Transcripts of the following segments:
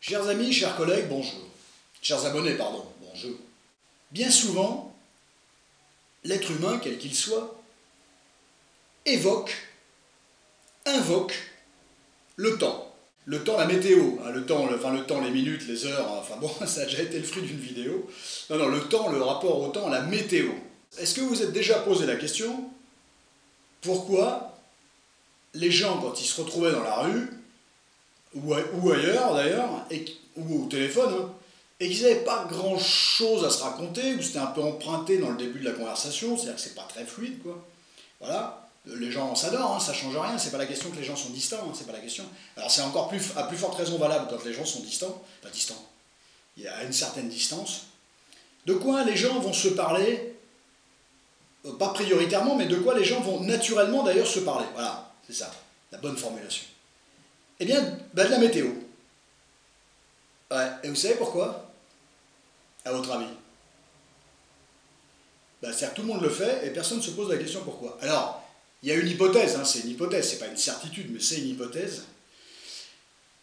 Chers amis, chers collègues, bonjour. Chers abonnés, pardon, bonjour. Bien souvent, l'être humain, quel qu'il soit, invoque le temps. Le temps, la météo, hein, le temps, les minutes, les heures, enfin bon, ça a déjà été le fruit d'une vidéo. Non, le temps, le rapport au temps, la météo. Est-ce que vous vous êtes déjà posé la question, pourquoi les gens, quand ils se retrouvaient dans la rue, ou ailleurs d'ailleurs, ou au téléphone, hein, et qu'ils n'avaient pas grand chose à se raconter, ou c'était un peu emprunté dans le début de la conversation, c'est-à-dire que c'est pas très fluide, quoi. Voilà, les gens s'adorent, hein, ça change rien, c'est pas la question que les gens sont distants, hein, c'est pas la question. Alors c'est encore plus, à plus forte raison valable quand les gens sont distants, pas distants, il y a une certaine distance. De quoi les gens vont se parler, pas prioritairement, mais de quoi les gens vont naturellement d'ailleurs se parler. Voilà, c'est ça, la bonne formulation. Eh bien, de la météo. Ouais, et vous savez pourquoi? À votre avis? C'est-à-dire que tout le monde le fait et personne ne se pose la question pourquoi. Alors, il y a une hypothèse, hein, c'est une hypothèse, c'est pas une certitude, mais c'est une hypothèse.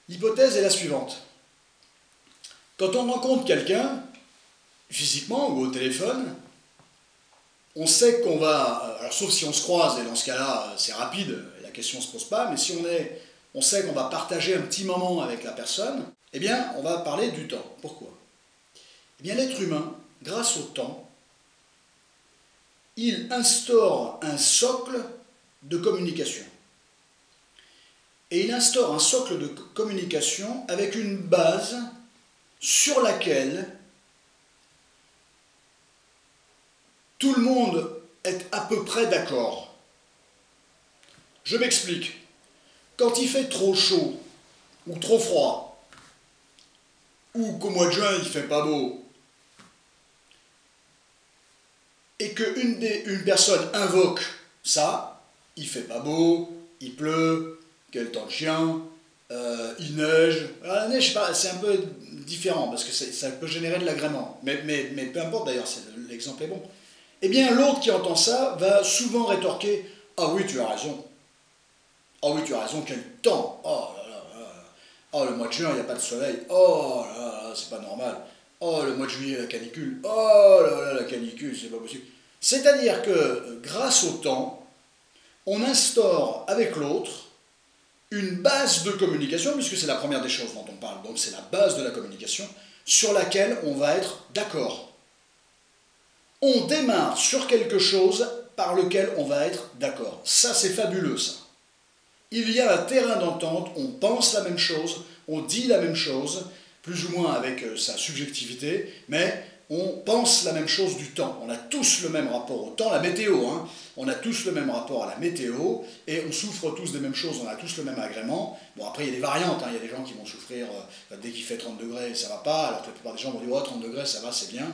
L'hypothèse est la suivante. Quand on rencontre quelqu'un, physiquement ou au téléphone, on sait qu'on va, alors sauf si on se croise, et dans ce cas-là, c'est rapide, la question ne se pose pas, mais si on sait qu'on va partager un petit moment avec la personne, eh bien, on va parler du temps. Pourquoi? Eh bien, l'être humain, grâce au temps, il instaure un socle de communication. Et il instaure un socle de communication avec une base sur laquelle tout le monde est à peu près d'accord. Je m'explique. Quand il fait trop chaud ou trop froid, ou qu'au mois de juin il fait pas beau, et qu'une personne invoque ça, il fait pas beau, il pleut, quel temps de chien, il neige. Alors, la neige, c'est un peu différent, parce que ça peut générer de l'agrément. Mais peu importe d'ailleurs, l'exemple est bon. Eh bien, l'autre qui entend ça va souvent rétorquer « Ah oui, tu as raison. Ah oui, tu as raison, quel temps. Oh là là là là. Oh, le mois de juin, il n'y a pas de soleil. Oh là là, c'est pas normal. Oh, le mois de juillet, la canicule. Oh là là, la canicule, c'est pas possible. » C'est-à-dire que, grâce au temps, on instaure avec l'autre une base de communication, puisque c'est la première des choses dont on parle, donc c'est la base de la communication, sur laquelle on va être d'accord. On démarre sur quelque chose par lequel on va être d'accord. Ça, c'est fabuleux, ça. Il y a un terrain d'entente, on pense la même chose, on dit la même chose, plus ou moins avec sa subjectivité, mais on pense la même chose du temps. On a tous le même rapport au temps, la météo, hein. On a tous le même rapport à la météo, et on souffre tous des mêmes choses, on a tous le même agrément. Bon, après, il y a des variantes, hein. Il y a des gens qui vont souffrir dès qu'il fait 30 degrés, ça va pas, alors que la plupart des gens vont dire « Oh, 30 degrés, ça va, c'est bien.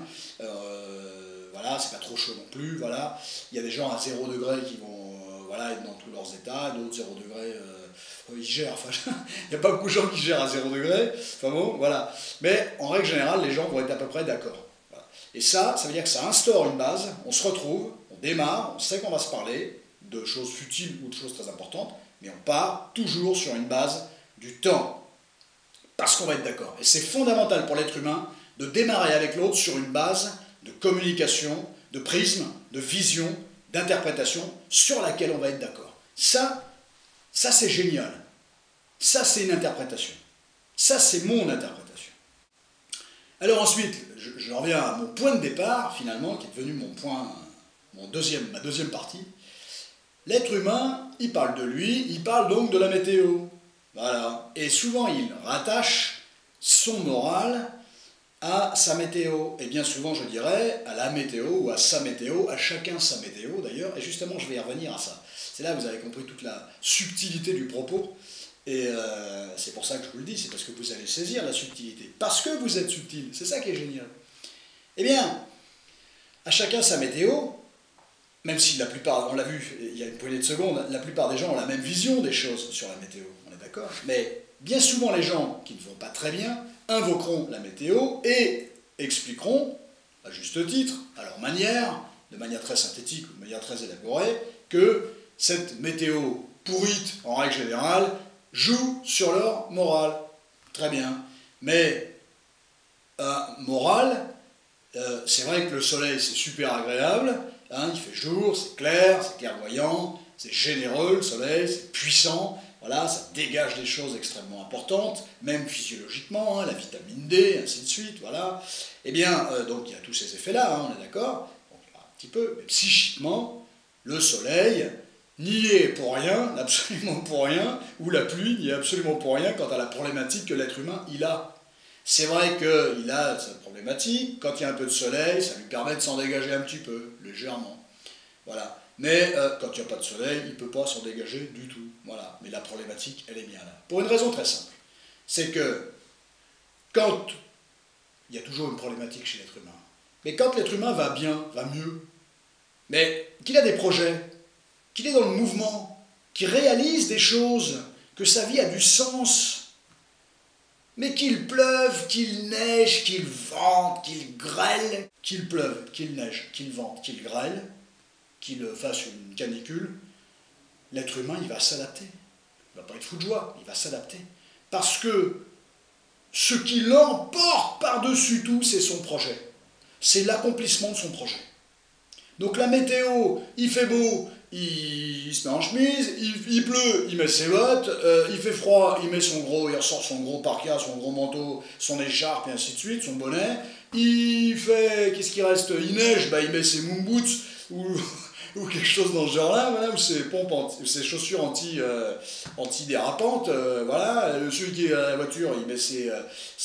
Voilà, c'est pas trop chaud non plus, voilà. » Il y a des gens à 0 degré qui vont être dans tous leurs états, d'autres 0 degré, ils gèrent, enfin, il n'y a pas beaucoup de gens qui gèrent à 0 degré, enfin bon, voilà. Mais en règle générale, les gens vont être à peu près d'accord. Voilà. Et ça veut dire que ça instaure une base, on se retrouve, on démarre, on sait qu'on va se parler de choses futiles ou de choses très importantes, mais on part toujours sur une base du temps, parce qu'on va être d'accord. Et c'est fondamental pour l'être humain de démarrer avec l'autre sur une base de communication, de prisme, de vision, d'interprétation sur laquelle on va être d'accord. Ça c'est génial. Ça, c'est une interprétation. Ça, c'est mon interprétation. Alors ensuite, je reviens à mon point de départ, finalement, qui est devenu ma deuxième partie. L'être humain, il parle de lui, il parle donc de la météo. Voilà. Et souvent, il rattache son moral à sa météo. Et bien souvent, je dirais, à la météo ou à sa météo, à chacun sa météo d'ailleurs. Et justement, je vais y revenir à ça. C'est là que vous avez compris toute la subtilité du propos. Et c'est pour ça que je vous le dis, c'est parce que vous allez saisir la subtilité. Parce que vous êtes subtil, c'est ça qui est génial. Eh bien, à chacun sa météo, même si la plupart, on l'a vu il y a une poignée de secondes, la plupart des gens ont la même vision des choses sur la météo, on est d'accord? Mais bien souvent, les gens qui ne vont pas très bien invoqueront la météo et expliqueront, à juste titre, à leur manière, de manière très synthétique ou de manière très élaborée, que cette météo pourrite, en règle générale, joue sur leur morale. Très bien. Mais moral, c'est vrai que le soleil c'est super agréable, hein, il fait jour, c'est clairvoyant, c'est généreux le soleil, c'est puissant, voilà, ça dégage des choses extrêmement importantes, même physiologiquement, hein, la vitamine D, ainsi de suite, voilà. Eh bien, donc il y a tous ces effets-là, hein, on est d'accord, donc, un petit peu, mais psychiquement, le soleil n'y est pour rien, absolument pour rien, ou la pluie n'y est absolument pour rien quant à la problématique que l'être humain il a. C'est vrai qu'il a cette problématique, quand il y a un peu de soleil, ça lui permet de s'en dégager un petit peu, légèrement. Voilà. Mais quand il n'y a pas de soleil, il ne peut pas s'en dégager du tout. Voilà. Mais la problématique, elle est bien là. Pour une raison très simple. C'est que quand il y a toujours une problématique chez l'être humain, mais quand l'être humain va bien, va mieux, mais qu'il a des projets, qu'il est dans le mouvement, qu'il réalise des choses, que sa vie a du sens, mais qu'il pleuve, qu'il neige, qu'il vente, qu'il grêle, qu'il pleuve, qu'il neige, qu'il vente, qu'il grêle, qu'il fasse une canicule, l'être humain, il va s'adapter. Il ne va pas être fou de joie, il va s'adapter. Parce que ce qui l'emporte par-dessus tout, c'est son projet. C'est l'accomplissement de son projet. Donc la météo, il fait beau, il se met en chemise, il pleut, il met ses bottes, il fait froid, il ressort son gros parka, son gros manteau, son écharpe et ainsi de suite, son bonnet. Il fait, qu'est-ce qui reste? Il neige, bah, il met ses moon boots ou quelque chose dans ce genre-là, voilà, ou ses chaussures antidérapantes, voilà. Celui qui est à la voiture, il met ses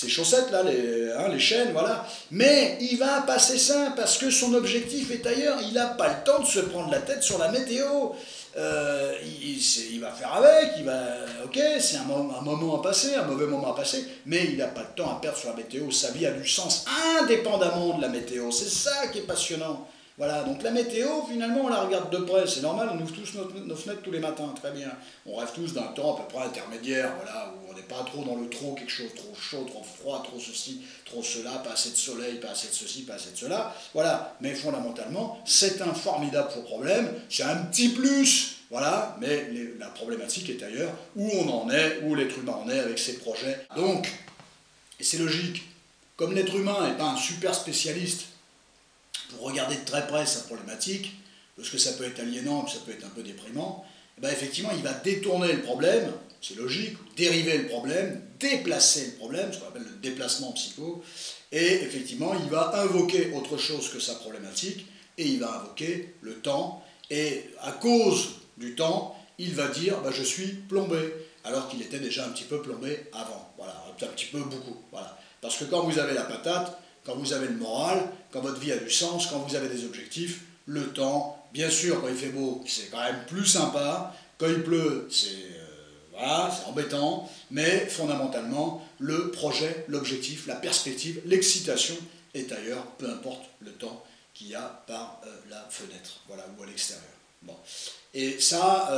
chaussettes, là, les chaînes, voilà. Mais il va passer ça parce que son objectif est ailleurs. Il n'a pas le temps de se prendre la tête sur la météo. Il va faire avec, ok, c'est un moment à passer, un mauvais moment à passer, mais il n'a pas le temps à perdre sur la météo. Sa vie a du sens indépendamment de la météo. C'est ça qui est passionnant. Voilà, donc la météo, finalement, on la regarde de près, c'est normal, on ouvre tous nos fenêtres tous les matins, très bien. On rêve tous d'un temps à peu près intermédiaire, voilà, où on n'est pas trop dans le trop, quelque chose, trop chaud, trop froid, trop ceci, trop cela, pas assez de soleil, pas assez de ceci, pas assez de cela, voilà. Mais fondamentalement, c'est un formidable problème, c'est un petit plus, voilà, mais la problématique est ailleurs, où on en est, où l'être humain en est avec ses projets. Donc, et c'est logique, comme l'être humain n'est pas un super spécialiste, pour regarder de très près sa problématique, parce que ça peut être aliénant, ça peut être un peu déprimant, et bien effectivement, il va détourner le problème, c'est logique, dériver le problème, déplacer le problème, ce qu'on appelle le déplacement psycho, et effectivement, il va invoquer autre chose que sa problématique, et il va invoquer le temps, et à cause du temps, il va dire je suis plombé, alors qu'il était déjà un petit peu plombé avant, voilà, un petit peu beaucoup, voilà. Parce que quand vous avez la patate, quand vous avez le moral, quand votre vie a du sens, quand vous avez des objectifs, le temps, bien sûr, quand il fait beau, c'est quand même plus sympa, quand il pleut, voilà, c'est embêtant, mais fondamentalement, le projet, l'objectif, la perspective, l'excitation est ailleurs, peu importe le temps qu'il y a par la fenêtre, voilà, ou à l'extérieur. Bon. Et ça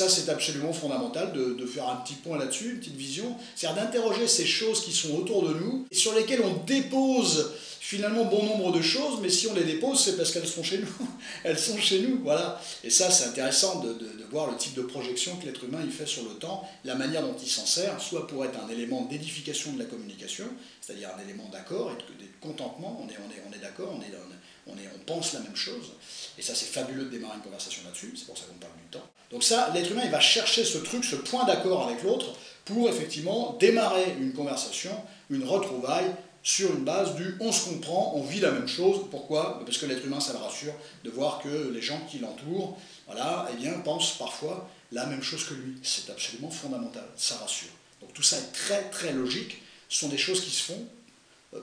c'est absolument fondamental de faire un petit point là-dessus, une petite vision, c'est-à-dire d'interroger ces choses qui sont autour de nous, et sur lesquelles on dépose finalement bon nombre de choses, mais si on les dépose, c'est parce qu'elles sont chez nous. Elles sont chez nous, voilà. Et ça, c'est intéressant de voir le type de projection que l'être humain il fait sur le temps, la manière dont il s'en sert, soit pour être un élément d'édification de la communication, c'est-à-dire un élément d'accord et de contentement, on est d'accord, on pense la même chose, et ça c'est fabuleux de démarrer une conversation là-dessus, c'est pour ça qu'on parle du temps. Donc ça, l'être humain il va chercher ce truc, ce point d'accord avec l'autre, pour effectivement démarrer une conversation, une retrouvaille, sur une base du on se comprend, on vit la même chose. Pourquoi? Parce que l'être humain ça le rassure de voir que les gens qui l'entourent, voilà, eh bien, pensent parfois la même chose que lui. C'est absolument fondamental, ça rassure. Donc tout ça est très très logique, ce sont des choses qui se font,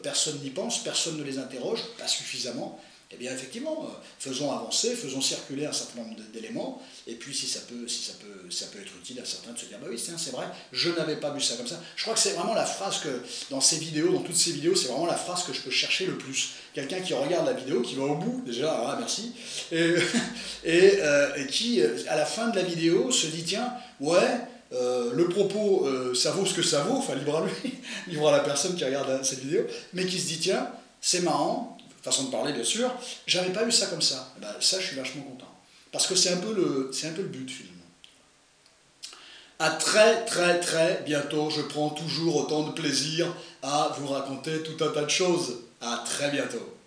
personne n'y pense, personne ne les interroge, pas suffisamment. Eh bien effectivement, faisons avancer, faisons circuler un certain nombre d'éléments, et puis si ça peut être utile à certains de se dire, bah oui, c'est vrai, je n'avais pas vu ça comme ça. Je crois que c'est vraiment la phrase que, dans ces vidéos, dans toutes ces vidéos, c'est vraiment la phrase que je peux chercher le plus. Quelqu'un qui regarde la vidéo, qui va au bout, déjà, ah, merci, et qui, à la fin de la vidéo, se dit, tiens, ouais, le propos, ça vaut ce que ça vaut, enfin libre à lui, libre à la personne qui regarde cette vidéo, mais qui se dit, tiens, c'est marrant, façon de parler bien sûr, j'avais pas vu ça comme ça. Ben, ça, je suis vachement content. Parce que c'est un peu le but finalement. À très très très bientôt. Je prends toujours autant de plaisir à vous raconter tout un tas de choses. À très bientôt.